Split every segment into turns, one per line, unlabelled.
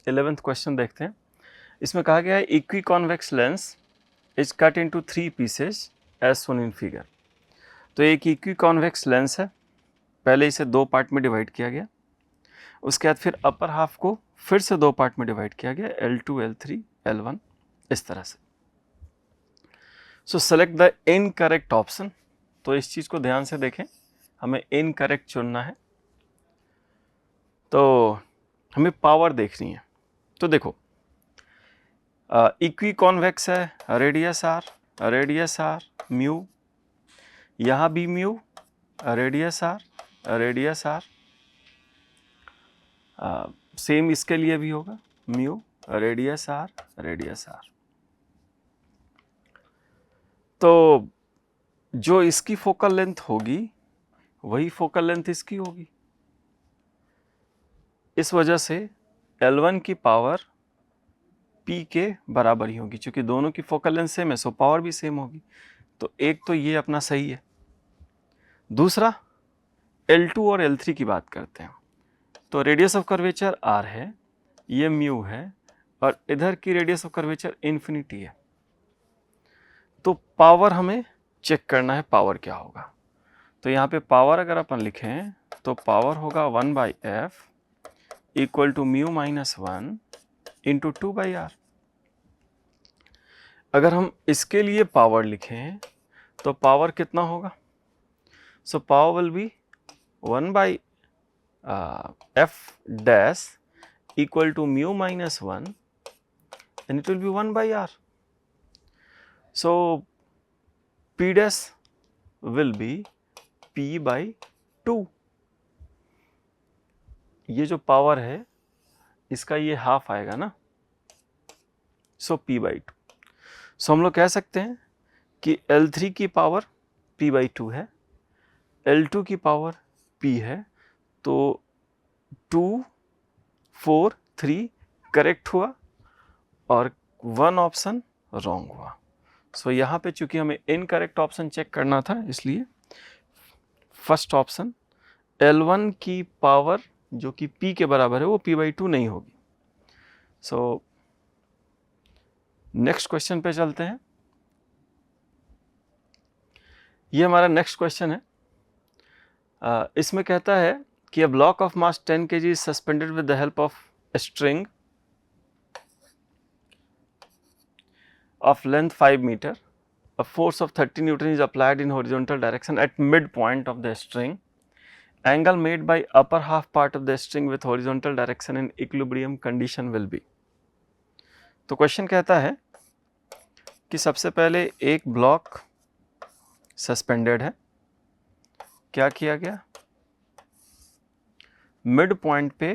11th question देखते हैं। इसमें कहा गया है equiconvex lens is cut into 3 pieces as shown in figure. तो एक इक्वी कॉन्वेक्स लेंस है, पहले इसे 2 पार्ट में डिवाइड किया गया, उसके बाद फिर अपर हाफ को फिर से 2 पार्ट में डिवाइड किया गया, L2, L3, L1 इस तरह से। सो सेलेक्ट द इनकरेक्ट ऑप्शन। तो इस चीज़ को ध्यान से देखें, हमें इनकरेक्ट चुनना है। तो हमें पावर देखनी है। तो देखो इक्वी कॉन्वेक्स है, रेडियस आर म्यू, यहाँ भी म्यू, रेडियस आर, सेम इसके लिए भी होगा म्यू, रेडियस आर। तो जो इसकी फोकल लेंथ होगी वही फोकल लेंथ इसकी होगी। इस वजह से L1 की पावर P के बराबर ही होगी, क्योंकि दोनों की फोकल लेंथ सेम है, सो पावर भी सेम होगी। तो एक तो ये अपना सही है। दूसरा L2 और L3 की बात करते हैं। तो रेडियस ऑफ कर्वेचर R है, ये म्यू है, और इधर की रेडियस ऑफ कर्वेचर इन्फिनिटी है। तो पावर हमें चेक करना है, पावर क्या होगा। तो यहाँ पे पावर अगर अपन लिखें तो पावर होगा 1/f equal to mu minus 1 into 2/r। अगर हम इसके लिए पावर लिखें तो पावर कितना होगा? So power will be 1/f dash equal to mu minus 1 and it will be 1/r. So P dash will be P/2। ये जो पावर है इसका ये हाफ आएगा ना, सो P/2। सो हम लोग कह सकते हैं कि L3 की पावर P/2 है, L2 की पावर P है, तो 2, 4, 3 करेक्ट हुआ और 1 ऑप्शन रॉन्ग हुआ। सो यहाँ पे चूंकि हमें इनकरेक्ट ऑप्शन चेक करना था, इसलिए फर्स्ट ऑप्शन L1 की पावर जो कि P के बराबर है वो P/2 नहीं होगी। सो नेक्स्ट क्वेश्चन पे चलते हैं। ये हमारा नेक्स्ट क्वेश्चन है। इसमें कहता है कि a block of mass 10 kg is suspended with the help of a string of length 5 meter. A force of 30 Newton is applied in horizontal direction at midpoint of the string. Angle made by upper half part of the string with horizontal direction in equilibrium condition will be। तो question कहता है कि सबसे पहले एक block suspended है, क्या किया गया, मिड पॉइंट पे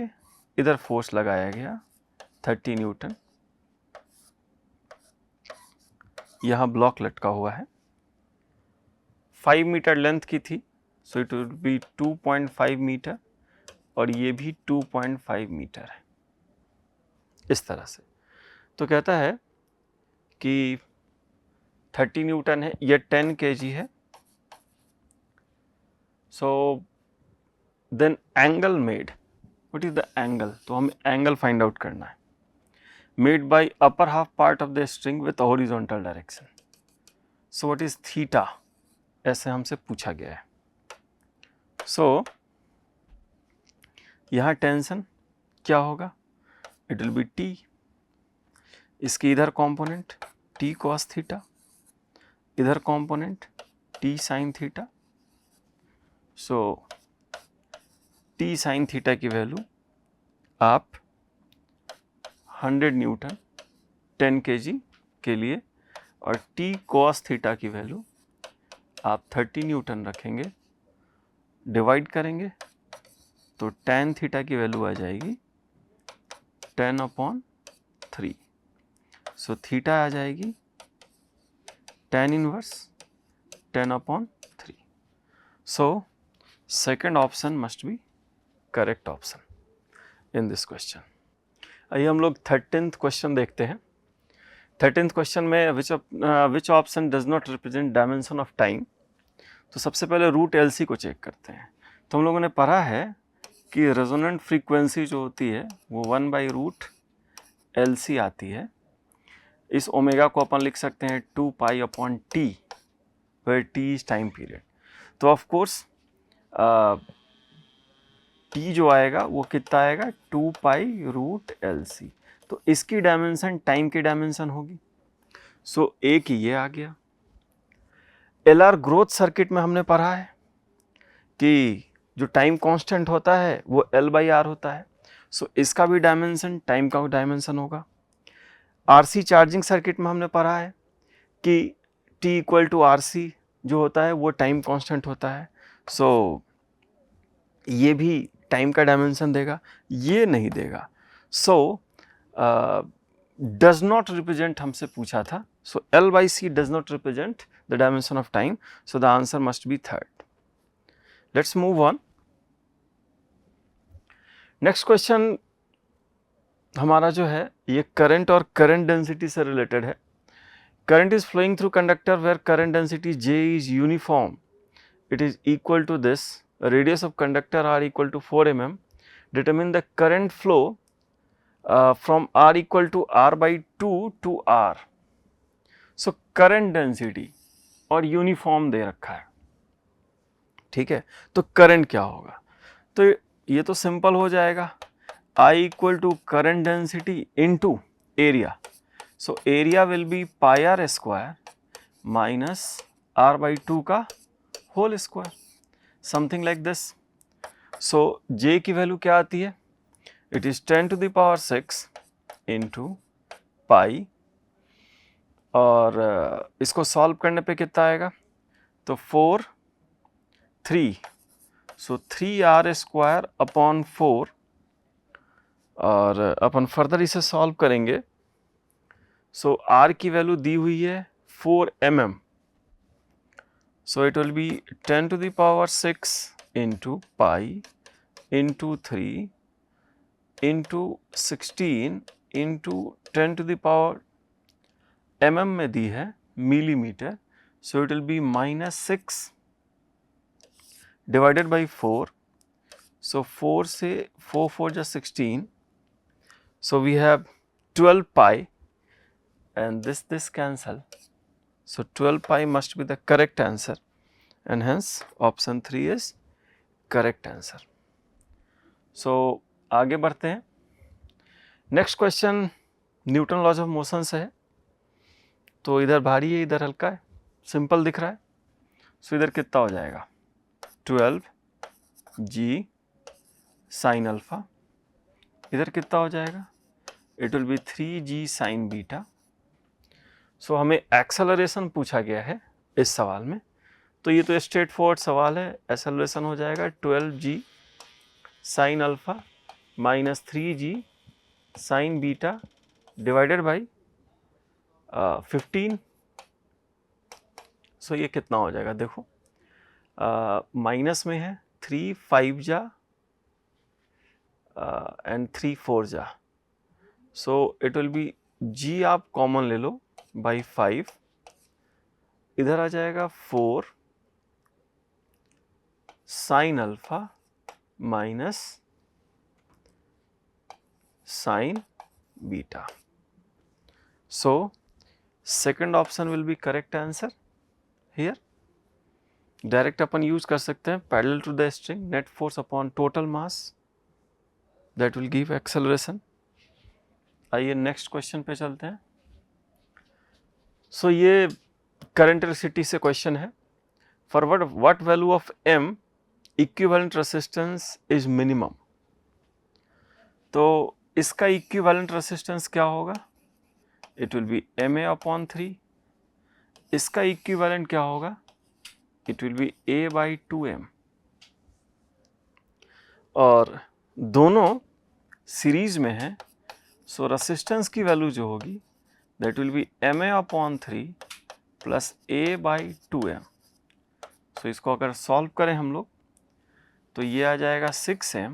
इधर फोर्स लगाया गया 30 न्यूटन, यहाँ ब्लॉक लटका हुआ है, 5 मीटर लेंथ की थी, so it will be 2.5 metre, और ये भी 2.5 मीटर है, इस तरह से। तो कहता है कि 30 न्यूटन है, ये 10 kg है। So then angle made, what is the angle? तो हमें एंगल फाइंड आउट करना है। Made by upper half part of the string with horizontal direction, so what is theta, ऐसे हमसे पूछा गया है। सो यहाँ टेंशन क्या होगा, इट विल बी टी, इसकी इधर कंपोनेंट टी कॉस थीटा, इधर component T sine theta. So T sine theta की वैल्यू आप 100 न्यूटन 10 kg के लिए, और टी कॉस थीटा की वैल्यू आप 30 न्यूटन रखेंगे, डिवाइड करेंगे तो tan थीटा की वैल्यू आ जाएगी 10/3। सो थीटा आ जाएगी tan inverse 10/3। So second option must be correct option in this question. आइए हम लोग 13th क्वेश्चन देखते हैं। 13th क्वेश्चन में which option does not represent dimension of time. तो सबसे पहले रूट LC को चेक करते हैं। तो हम लोगों ने पढ़ा है कि रेजोनेंट फ्रीक्वेंसी जो होती है वो 1/√LC LC आती है, इस ओमेगा को अपन लिख सकते हैं 2 pi upon T, where T is time period. तो ऑफ कोर्स टी जो आएगा वो कितना आएगा, 2 पाई रूट LC। तो इसकी डायमेंशन टाइम की डायमेंशन होगी। सो एक ये आ गया। LR ग्रोथ सर्किट में हमने पढ़ा है कि जो टाइम कांस्टेंट होता है वो L/R होता है। सो इसका भी डायमेंशन टाइम का डायमेंशन होगा। RC चार्जिंग सर्किट में हमने पढ़ा है कि T इक्वल टू RC जो होता है वो टाइम कांस्टेंट होता है। सो ये भी टाइम का डायमेंशन देगा, ये नहीं देगा। सो डज नॉट रिप्रेजेंट हमसे पूछा था। So L/C does not represent the dimension of time. So the answer must be third. Let's move on. Next question हमारा जो है ये करंट और करंट डेंसिटी से रिलेटेड है। Current is flowing through conductor where current density J is uniform, it is equal to this, radius of conductor R equal to 4 mm, determine the current flow from R equal to R by 2 to R. So current density और uniform दे रखा है, ठीक है। तो current क्या होगा, तो ये तो सिंपल हो जाएगा, I equal to current density into area. So area will be pi R square minus R by 2 का whole square, something like this. So J की वैल्यू क्या आती है, it is 10 to the power 6 into pi, और इसको solve करने पे कितना आएगा, तो 4 3, सो 3R स्क्वायर अपॉन 4, और अपन फर्दर इसे सॉल्व करेंगे। सो R की वैल्यू दी हुई है 4 mm, so it will be 10 to the power 6 into pi into 3 into 16 into 10 to the power mm में दी है millimetre, so it will be minus 6 divided by 4, so 4 से 4 4 जा 16, so we have 12 pi and this cancel, so 12 pi must be the correct answer and hence option 3 is correct answer. So आगे बढ़ते हैं। Next question Newton laws of motion से है। तो इधर भारी है, इधर हल्का है, सिंपल दिख रहा है। सो इधर कितना हो जाएगा, 12g साइन अल्फा, इधर कितना हो जाएगा, it will be 3g sine beta. So हमें एक्सेलरेशन पूछा गया है इस सवाल में, तो ये तो स्ट्रेट फॉरवर्ड सवाल है। एक्सेलरेशन हो जाएगा 12g sign alpha minus 3g sine beta divided by 15। सो ये कितना हो जाएगा, देखो माइनस में है 3 5 जा एंड 3 4 जा, so it will be g आप कॉमन ले लो बाई 5, इधर आ जाएगा 4 sine alpha minus sine beta. So second option will be correct answer here. Direct अपन यूज कर सकते हैं parallel to the string, net force upon total mass, that will give acceleration. आइए नेक्स्ट क्वेश्चन पे चलते हैं। सो ये current electricity से क्वेश्चन है। For what value of m equivalent resistance is minimum. तो इसका इक्विवेलेंट रेसिस्टेंस क्या होगा, it will B ma upon 3। इसका इक्विवेलेंट क्या होगा, it will B a by 2m, और दोनों सीरीज में है। सो रेसिस्टेंस की वैल्यू जो होगी that will be ma upon 3 plus a by 2m। सो इसको अगर सॉल्व करें हम लोग तो ये आ जाएगा 6m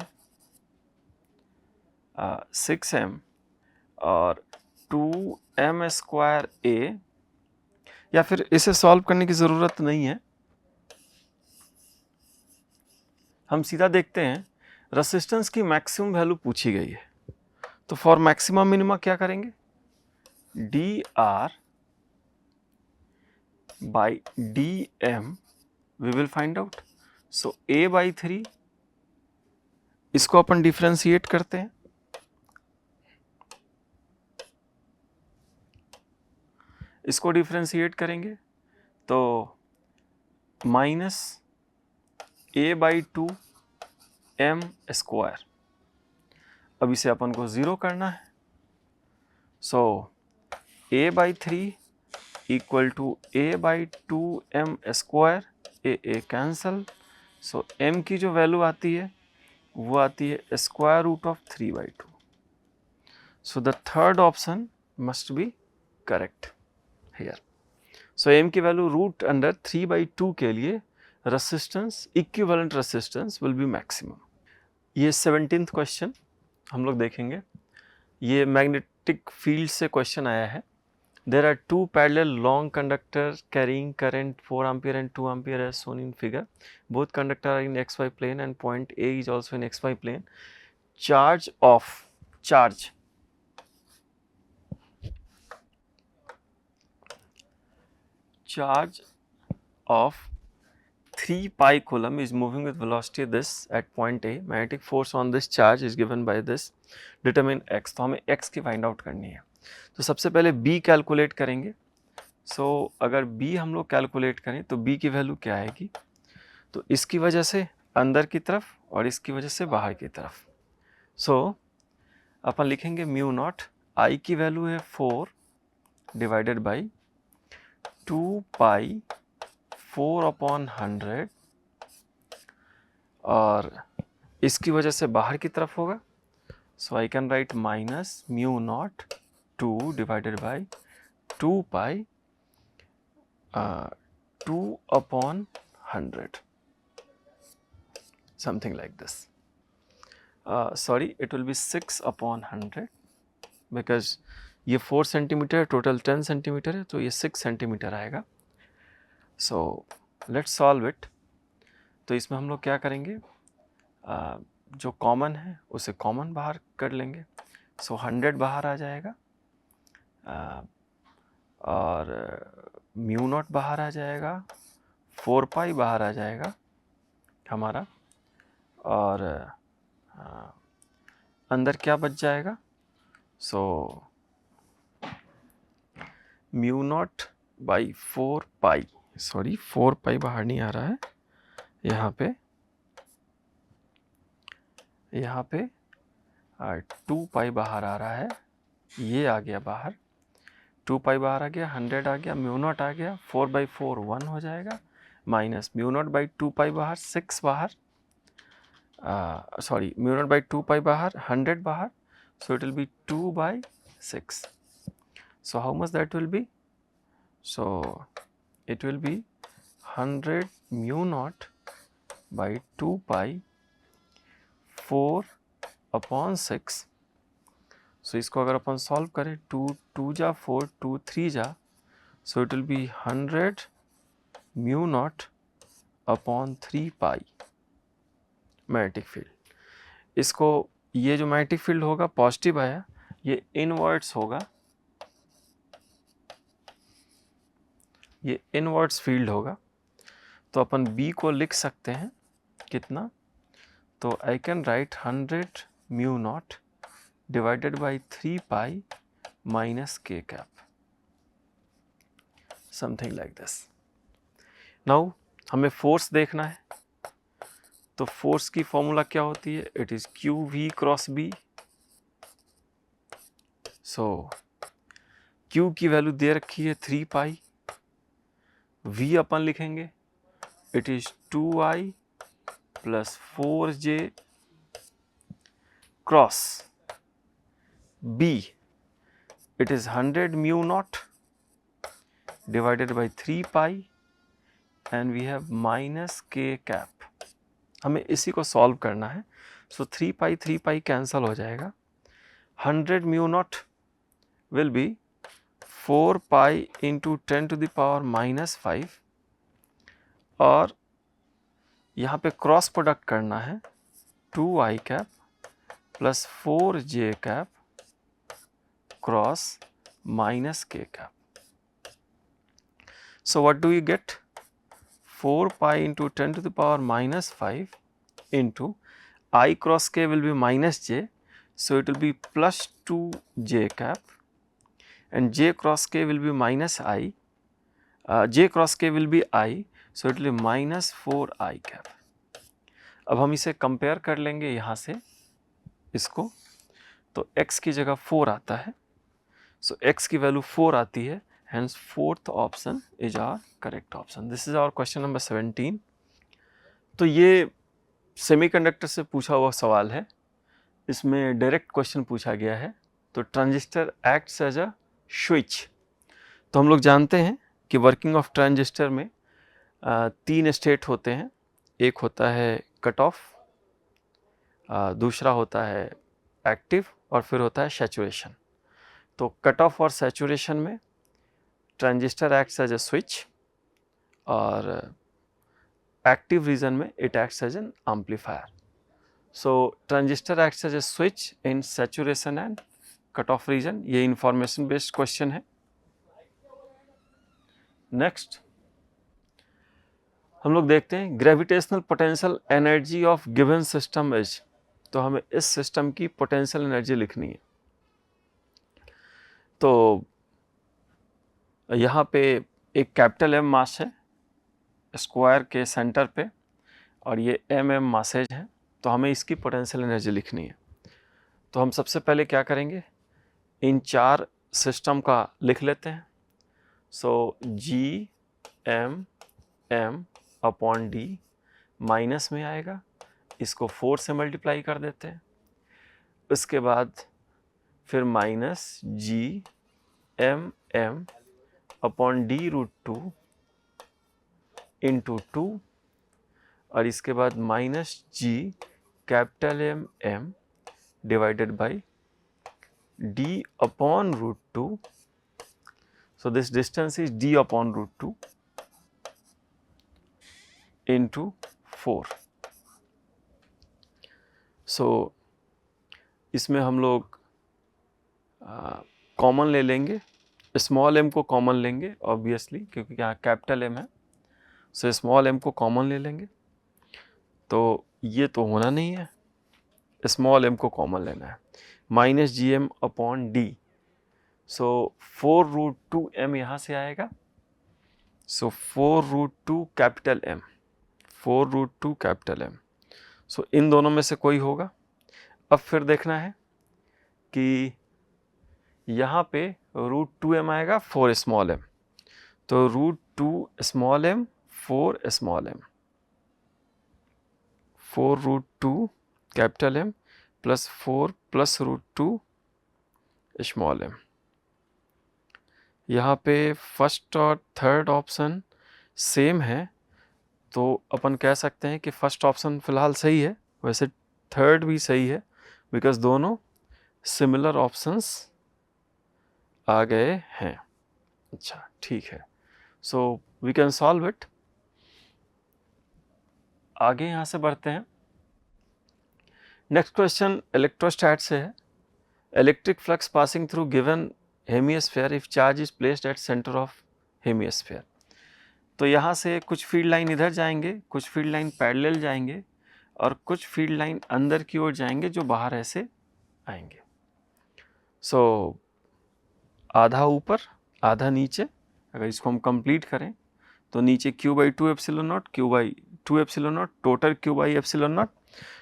और 2m स्क्वायर a, या फिर इसे सॉल्व करने की ज़रूरत नहीं है, हम सीधा देखते हैं। रेसिस्टेंस की मैक्सिमम वैल्यू पूछी गई है, तो फॉर मैक्सिमम मिनिमा क्या करेंगे, d r by d m we will find out. So a by 3, इसको अपन डिफ्रेंशिएट करते हैं, इसको डिफ्रेंशिएट करेंगे तो minus a by 2 m square. अब इसे अपन को 0 करना है। So a by 3 equal to a by 2 m square, a cancel. So m की जो वैल्यू आती है वो आती है square root of 3 by 2। So the third option must be correct here. So m की वैल्यू रूट अंडर 3 बाई 2 के लिए resistance, equivalent resistance will B maximum. ये 17th क्वेश्चन हम लोग देखेंगे। ये मैग्नेटिक फील्ड से क्वेश्चन आया है। There are two parallel long conductors carrying current 4 ampere and 2 ampere as shown in figure. Both conductors are in xy plane and point A is also in xy plane. Charge of 3 pi coulomb is moving with velocity this at point A. Magnetic force on this charge is given by this. Determine x. तो हमें x की find out करनी है। तो सबसे पहले b calculate करेंगे। अगर b हम लोग कैलकुलेट करें तो b की वैल्यू क्या आएगी, तो इसकी वजह से अंदर की तरफ और इसकी वजह से बाहर की तरफ। अपन लिखेंगे म्यू नॉट, i की वैल्यू है 4 डिवाइडेड बाई 2 पाई 4/100 और इसकी वजह से बाहर की तरफ होगा। So I can write minus mu naught 2 divided by 2 pi 2/100, something like this. Sorry, it will be 6/100 because ये 4 सेंटीमीटर टोटल 10 सेंटीमीटर है, तो ये 6 सेंटीमीटर आएगा। So let's solve it. तो इसमें हम लोग क्या करेंगे, जो कॉमन है उसे कॉमन बाहर कर लेंगे। सो 100 बाहर आ जाएगा और म्यू नॉट बाहर आ जाएगा, 4 पाई बाहर आ जाएगा हमारा, और अंदर क्या बच जाएगा। So mu naught by 4 pi, sorry 4 पाई बाहर नहीं आ रहा है, यहाँ पे 2 पाई बाहर आ रहा है, ये आ गया बाहर, 2 पाई बाहर आ गया, 100 आ गया, म्यू नॉट आ गया, 4 बाई 4 1 हो जाएगा, माइनस म्यू नॉट बाई 2 पाई बाहर, 6 बाहर, सॉरी म्यू नॉट बाई 2 पाई बाहर, 100 बाहर, so it will be 2 by 6. So how much that will be? So it will be 100 mu naught by 2 pi 4/6. So इसको अगर अपन solve करें, 2 जा 4, 2 3 जा, so it will be 100 mu naught upon 3 pi magnetic field. इसको, ये जो magnetic field होगा positive आया, ये इनवर्ट्स होगा, ये इनवर्ट्स फील्ड होगा, तो अपन B को लिख सकते हैं कितना, तो I can write 100 mu not divided by 3 pi minus k cap, something like this. Now हमें फोर्स देखना है, तो फोर्स की फॉर्मूला क्या होती है, it is QV cross B। So Q की वैल्यू दे रखी है 3 पाई, V अपन लिखेंगे it is 2I plus 4J cross B, it is 100 mu not divided by 3 pi and we have minus k cap. हमें इसी को सॉल्व करना है। सो 3 पाई कैंसल हो जाएगा, 100 mu not will be 4 pi into 10 to the power minus 5, और यहाँ पे क्रॉस प्रोडक्ट करना है, 2I cap plus 4J cap cross minus k cap. So what do you get? 4 pi into 10 to the power minus 5 into I cross k will be minus j, so it will be plus 2 j cap, and j cross k will be minus I, j cross k will be I, so it will be minus 4 I cap. अब हम इसे compare कर लेंगे यहाँ से इसको, तो x की जगह 4 आता है, सो x की वैल्यू 4 आती है, hence fourth option is our correct option. This is our question number 17. तो ये सेमीकंडक्टर से पूछा हुआ सवाल है, इसमें डायरेक्ट क्वेश्चन पूछा गया है. तो transistor acts as a switch. तो हम लोग जानते हैं कि वर्किंग ऑफ ट्रांजिस्टर में 3 स्टेट होते हैं. एक होता है कट ऑफ, दूसरा होता है एक्टिव, और फिर होता है सैचुरेशन. तो कट ऑफ और सैचुरेशन में transistor acts as a switch, और एक्टिव रीजन में it acts as an amplifier. So transistor acts as a switch in saturation and cut off region. ये इंफॉर्मेशन बेस्ड क्वेश्चन है. Next हम लोग देखते हैं gravitational potential energy of given system is. तो हमें इस सिस्टम की पोटेंशियल एनर्जी लिखनी है. तो यहाँ पे एक कैपिटल एम मास है स्क्वायर के सेंटर पे, और ये एम मासेज है. तो हमें इसकी पोटेंशियल एनर्जी लिखनी है. तो हम सबसे पहले क्या करेंगे, इन 4 सिस्टम का लिख लेते हैं. So G M M upon D minus में आएगा, इसको 4 से मल्टीप्लाई कर देते हैं. उसके बाद फिर minus G M M upon D root 2 into 2, और इसके बाद minus G capital M M divided by D upon root 2. So this distance is d upon root 2 into 4. So इसमें हम लोग कॉमन ले लेंगे, स्मॉल m को कॉमन लेंगे ऑब्वियसली, क्योंकि यहाँ कैपिटल m है. सो स्मॉल m को कॉमन ले लेंगे. तो ये तो होना नहीं है, स्मॉल m को कॉमन लेना है. Minus G M upon D, so 4 root 2 m यहाँ से आएगा. So 4 root 2 capital M, 4 root 2 capital M. So इन दोनों में से कोई होगा. अब फिर देखना है कि यहाँ पे रूट 2m आएगा 4 स्मॉल m. तो root 2 small m 4 small m, 4 root 2 capital M plus 4 plus root 2 small m. यहाँ पे फर्स्ट और थर्ड ऑप्शन सेम है, तो अपन कह सकते हैं कि फर्स्ट ऑप्शन फ़िलहाल सही है. वैसे थर्ड भी सही है, बिकॉज दोनों सिमिलर ऑप्शंस आ गए हैं. अच्छा ठीक है, so we can solve it. आगे यहाँ से बढ़ते हैं. नेक्स्ट क्वेश्चन इलेक्ट्रोस्टैट से है. Electric flux passing through given hemisphere if charge is placed at centre of hemisphere. तो यहाँ से कुछ फील्ड लाइन इधर जाएंगे, कुछ फील्ड लाइन पैरेलल जाएंगे, और कुछ फील्ड लाइन अंदर की ओर जाएंगे जो बाहर ऐसे आएंगे. सो आधा ऊपर आधा नीचे. अगर इसको हम कंप्लीट करें तो नीचे q/2 epsilon not, q/2 epsilon not, total q/ epsilon not.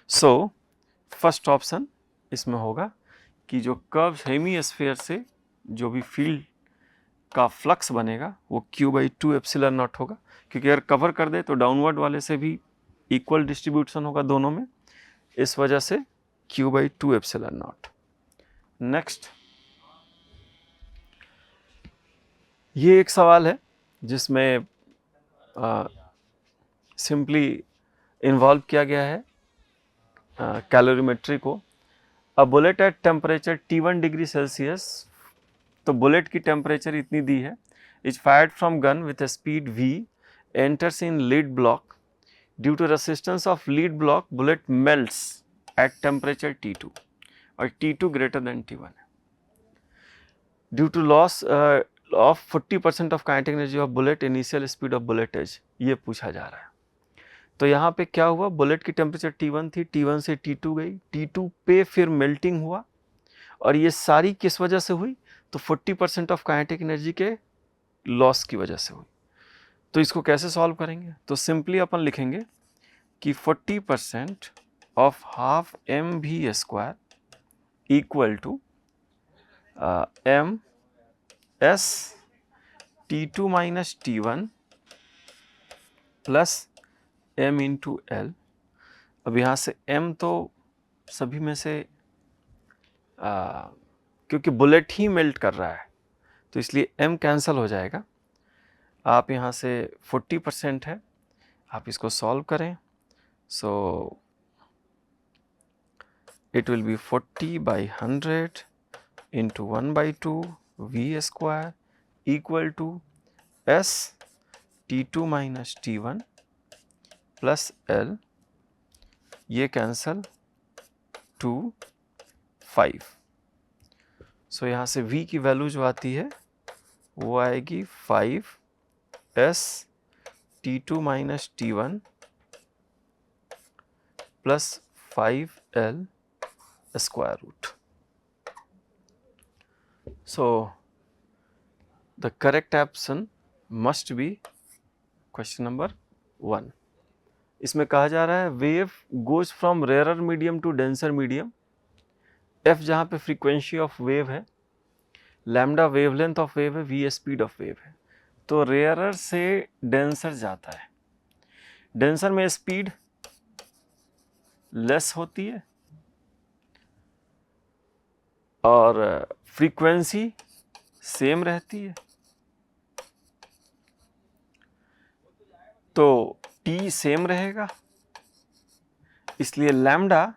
So first option इसमें होगा कि जो कर्व हेमिस्फीयर से जो भी फील्ड का फ्लक्स बनेगा वो q/2 एप्सिलॉन नॉट होगा, क्योंकि अगर कवर कर दे तो डाउनवर्ड वाले से भी इक्वल डिस्ट्रीब्यूशन होगा दोनों में, इस वजह से q/2 एप्सिलॉन नॉट. नेक्स्ट ये एक सवाल है जिसमें सिंपली इन्वॉल्व किया गया है कैलोरीमेट्री को. A bullet at temperature T1 degree Celsius. तो बुलेट की टेम्परेचर इतनी दी है. Is fired from gun with a speed v, enters in lead block. Due to resistance of lead block bullet melts at temperature T2, और T2 greater than T1 है. Due to loss of 40% of kinetic energy of bullet, initial speed of bullet is, ये पूछा जा रहा है। तो यहाँ पे क्या हुआ, बुलेट की टेम्परेचर T1 थी, T1 से T2 गई, T2 पे फिर मेल्टिंग हुआ, और ये सारी किस वजह से हुई, तो 40% ऑफ काइनेटिक एनर्जी के लॉस की वजह से हुई। तो इसको कैसे सॉल्व करेंगे, तो सिंपली अपन लिखेंगे कि 40% of half mv² equal to ms T2 minus T1 plus m into L। अब यहाँ से m तो सभी में से क्योंकि बुलेट ही मेल्ट कर रहा है तो इसलिए m कैंसिल हो जाएगा। आप यहाँ से 40% है, आप इसको सॉल्व करें, so it will be 40/100 into 1/2 v² equal to s T2 minus T1 plus L, ये कैंसल 2 5। सो यहाँ से v की वैल्यू जो आती है वो आएगी 5s T2 minus T1 plus 5L square root. So the correct option must be question number 1। इसमें कहा जा रहा है wave goes from rarer medium to denser medium, f जहाँ पे फ्रीक्वेंसी ऑफ वेव है, लैम्डा वेवलेंथ ऑफ वेव है, v speed of wave है। तो रेयरर से डेंसर जाता है, डेंसर में स्पीड लेस होती है और फ्रीक्वेंसी सेम रहती है, तो t सेम रहेगा, इसलिए लैम्डा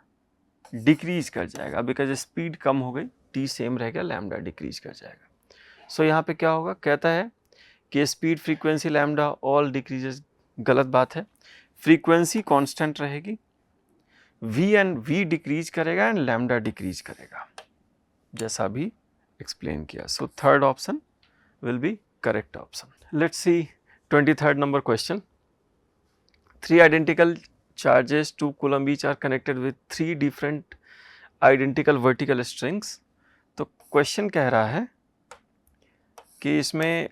डिक्रीज कर जाएगा, बिकॉज स्पीड कम हो गई, t सेम रहेगा, लैम्डा डिक्रीज कर जाएगा। सो यहाँ पे क्या होगा, कहता है कि speed frequency lambda all decreases, गलत बात है, फ्रीक्वेंसी कांस्टेंट रहेगी, v डिक्रीज करेगा एंड लैम्डा डिक्रीज करेगा, जैसा अभी एक्सप्लेन किया। So third option will be correct option. Let's see 23rd number question. 3 identical charges 2 coulomb each are connected with 3 different identical vertical strings। तो question कह रहा है कि इसमें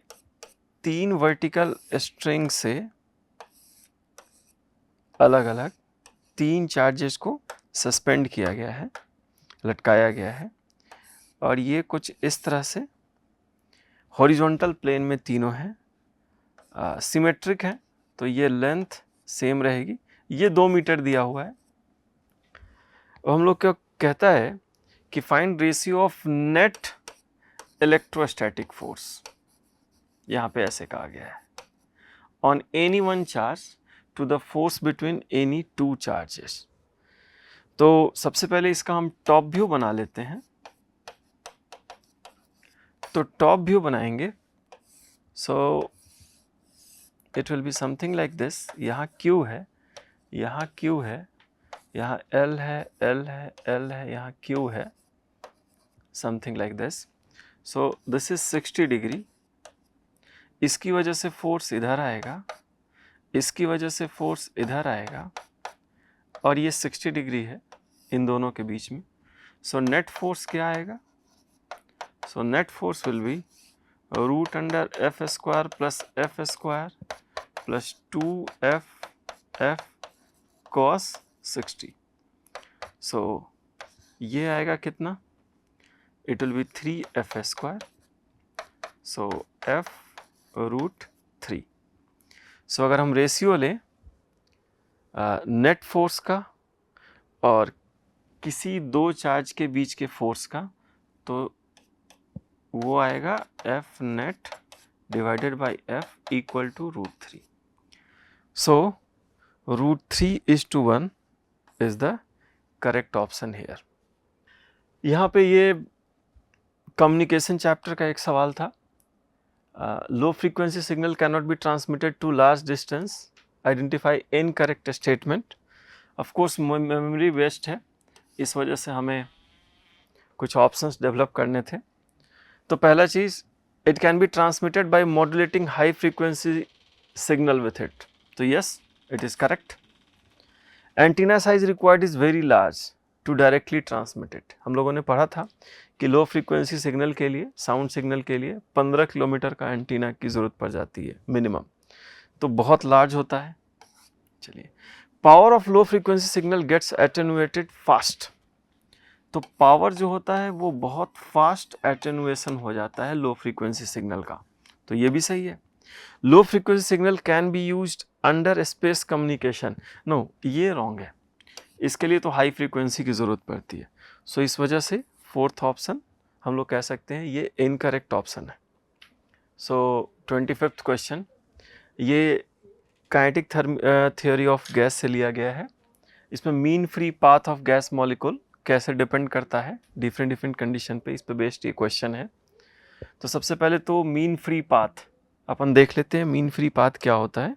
3 वर्टिकल स्ट्रिंग से अलग अलग 3 चार्जेस को सस्पेंड किया गया है, लटकाया गया है, और ये कुछ इस तरह से हॉरिजॉन्टल प्लेन में तीनों हैं, सिमेट्रिक है, तो ये लेंथ सेम रहेगी, ये 2 मीटर दिया हुआ है। और हम लोग क्या कहता है कि find ratio of net electrostatic force, यहाँ पे ऐसे कहा गया है, on any one charge to the force between any 2 charges. तो सबसे पहले इसका हम टॉप व्यू बना लेते हैं। तो टॉप व्यू बनाएंगे, सो it will be something like this. यहाँ Q है, यहाँ Q है, यहाँ L है, L है, L है, यहाँ Q है, something like this. So this is 60 degree, इसकी वजह से फोर्स इधर आएगा, इसकी वजह से फोर्स इधर आएगा, और ये 60 डिग्री है इन दोनों के बीच में। सो नेट फोर्स क्या आएगा, so net force will be root under f² plus f² plus 2f cos 60। So ये आएगा कितना, it will be 3f², so f root 3। So अगर हम रेशियो लें नेट फोर्स का और किसी 2 चार्ज के बीच के फोर्स का, तो वो आएगा f net divided by f equal to root 3। So root 3:1 is the correct option here. यहाँ पे ये कम्युनिकेशन चैप्टर का एक सवाल था, low frequency signal can not be transmitted to large distance, identify incorrect statement. Of course memory waste है, इस वजह से हमें कुछ ऑप्शंस डेवलप करने थे। तो पहला चीज़, it can be transmitted by modulating high frequency signal with it, तो yes it is correct. Antenna size required is very large to directly transmit it. हम लोगों ने पढ़ा था कि लो फ्रीक्वेंसी सिग्नल के लिए, साउंड सिग्नल के लिए 15 किलोमीटर का एंटीना की ज़रूरत पड़ जाती है मिनिमम, तो बहुत लार्ज होता है। चलिए, power of low frequency signal gets attenuated fast, तो पावर जो होता है वो बहुत फास्ट एटेन्यूएशन हो जाता है लो फ्रीक्वेंसी सिग्नल का, तो ये भी सही है। Low frequency signal can be used under space communication, no ये रॉन्ग है, इसके लिए तो हाई फ्रीक्वेंसी की ज़रूरत पड़ती है। सो इस वजह से फोर्थ ऑप्शन हम लोग कह सकते हैं ये इनकरेक्ट ऑप्शन है। सो 25th क्वेश्चन, ये काइनेटिक थ्योरी ऑफ गैस से लिया गया है। इसमें mean free path of gas molecule कैसे डिपेंड करता है डिफरेंट कंडीशन पे, इस पे बेस्ड ये क्वेश्चन है। तो सबसे पहले तो मीन फ्री पाथ अपन देख लेते हैं, मीन फ्री पाथ क्या होता है।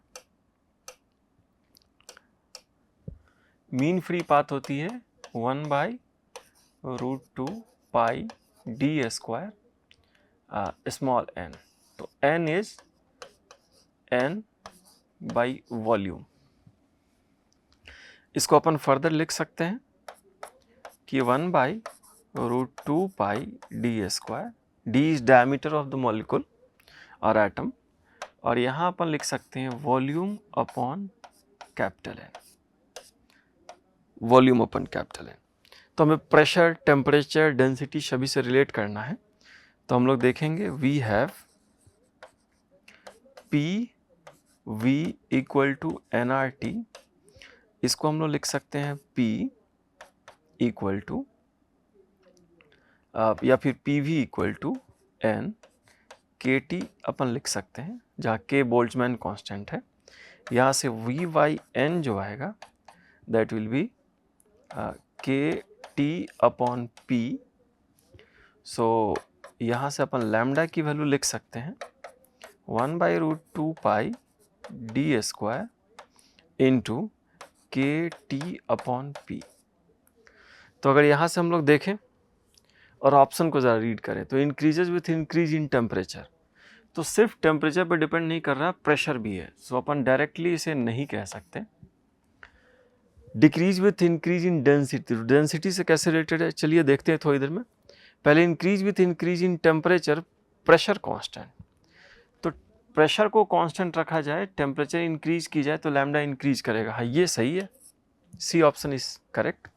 मीन फ्री पाथ होती है 1/√2 pi D square small n, तो n is n by volume. इसको अपन फर्दर लिख सकते हैं कि 1/√2 pi D square, D is diameter of the molecule और एटम, और यहाँ अपन लिख सकते हैं volume upon capital N, volume upon capital N। तो हमें प्रेशर, टेम्परेचर, डेंसिटी सभी से रिलेट करना है, तो हम लोग देखेंगे we have P V equal to nRT, इसको हम लोग लिख सकते हैं P इक्वल टू या फिर PV equal to N KT अपन लिख सकते हैं, जहाँ K बोल्ट्जमैन कांस्टेंट है। यहाँ से VN जो आएगा that will be KT upon P। सो यहाँ से अपन लैम्डा की वैल्यू लिख सकते हैं 1/√2 pi D square into KT upon P। तो अगर यहाँ से हम लोग देखें और ऑप्शन को ज़रा रीड करें, तो increases with increase in temperature, तो सिर्फ टेम्परेचर पर डिपेंड नहीं कर रहा, प्रेशर भी है। सो अपन डायरेक्टली इसे नहीं कह सकते। Decrease with increase in density, density से कैसे रिलेटेड है चलिए देखते हैं थोड़ी देर में। पहले increase with increase in temperature, pressure constant, तो प्रेशर को कांस्टेंट रखा जाए, टेम्परेचर इंक्रीज की जाए तो लैम्डा इंक्रीज करेगा, हाँ ये सही है, C option is correct.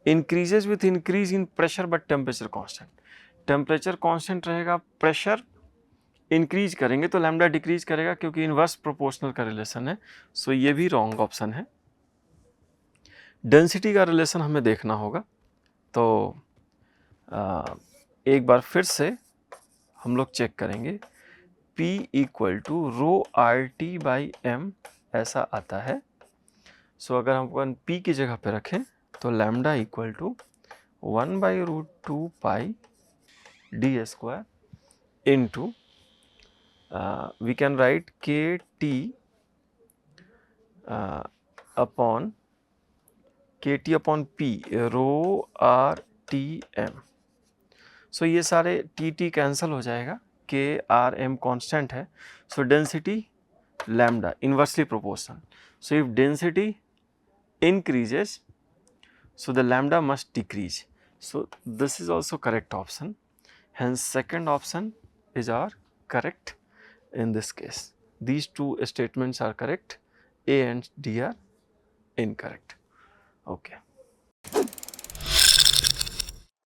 Increases with increase in pressure but temperature constant, temperature constant रहेगा, प्रेशर इंक्रीज करेंगे तो लैम्डा डिक्रीज करेगा, क्योंकि इनवर्स प्रोपोर्शनल का रिलेशन है। सो ये भी रॉन्ग ऑप्शन है। डेंसिटी का रिलेशन हमें देखना होगा, तो एक बार फिर से हम लोग चेक करेंगे, P इक्वल टू ρRT/m ऐसा आता है। सो अगर हम अपन P की जगह पे रखें तो lambda equal to 1/√2 pi D square into we can write KT upon P ρRTm। So ये सारे TT कैंसिल हो जाएगा, KRM कांस्टेंट है, so density lambda inversely proportional. So if density increases so the lambda must decrease, so this is also correct option, hence second option is our correct in this case. These two statements are correct, A and D are incorrect. Okay.